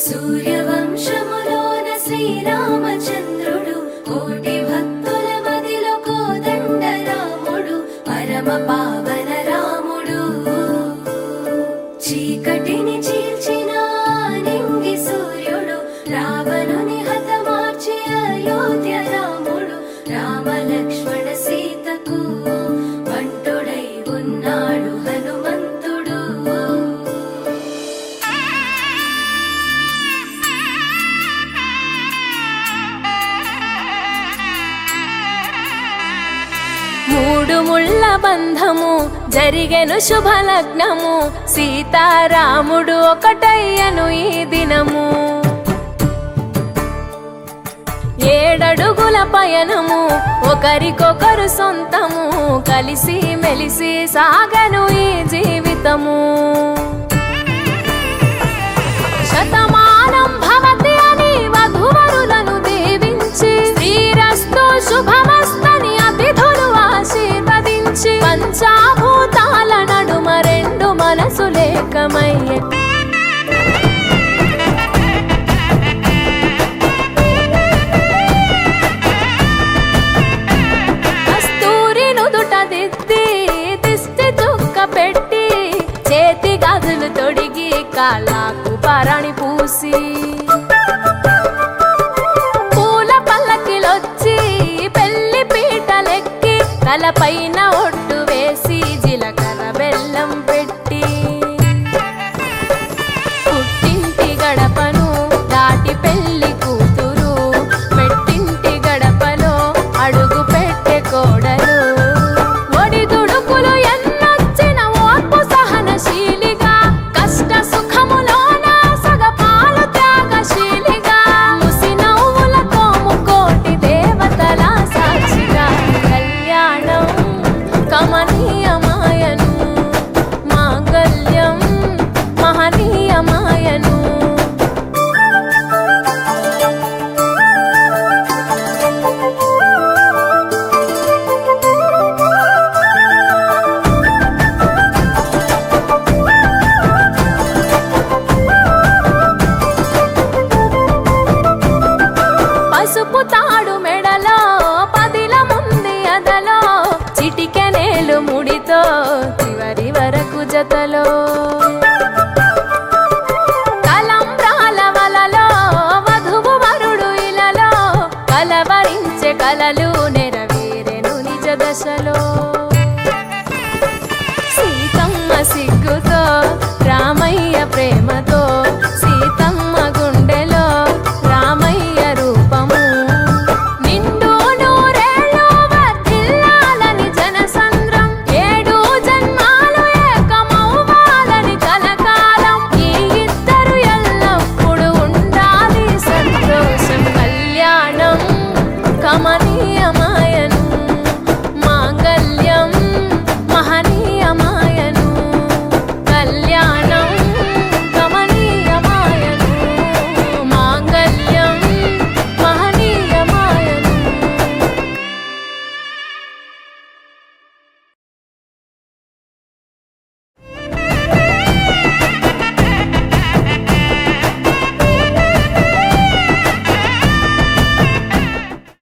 సూర్యవంశములోన శ్రీరామచంద్రుడు కోటి భక్తుల మదిలో కోదండ రాముడు పరమ పావన రాముడు చీకటిని చీల్చిన నింగి సూర్యుడు రావణుని హతమార్చి అయోధ్య రాముడు రామ లక్ష్మణ సీతకు బంటుడై ఉన్నాడు హనుమంతుడు. మూడు ముళ్ళ బంధము జరిగెను శుభలగ్నము సీతారాముడు ఒకటయ్యను ఈ దినము. 7 అడుగుల పయనము ఒకరికొకరు సొంతము కలిసి మెలిసి సాగను ఈ జీవితము. శతమానం భవతి అని వధువరులను దీవించి శ్రీరస్తు శుభమస్తని అతిథులు ఆశీర్వదించి పంచాభూతాల నడుమ 2 మనసులేకమయ్యే కస్తూరి నుదుట దిద్ది దిష్టి చుక్క పెట్టి చేతి గాజులు తొడిగి కాళ్ళకు పరణి పూసి పూల పల్లకిలొచ్చి పెళ్లి పీటలెక్కి తలపైన ఒట్టు వేసి జీలకర్ర బెల్లం పెట్టి పుట్టింటి గడపను దాటి పెళ్లి కూతురు పెట్టింటి గడపలో అడుగు పెట్టే కోడలు. ఒడిదుడుకులు ఎన్నొచ్చిన ఓర్పు సహనశీలిగా కష్ట సుఖములోన సగపాలు త్యాగశీలిగా ముసి నవ్వులతో ముకోటి దేవతల సాక్షిగా కళ్యాణం కమనీయమాయను మాంగళ్యం మహనీయమాయను. పసుపు తాడు మెడలో పదిల ముంది అదలో చిటికెనేలు ముడితో చివరి వరకు జతలో తలంబ్రాల వలలో వధువు వరుడు ఇలలో కలవరించే కలలు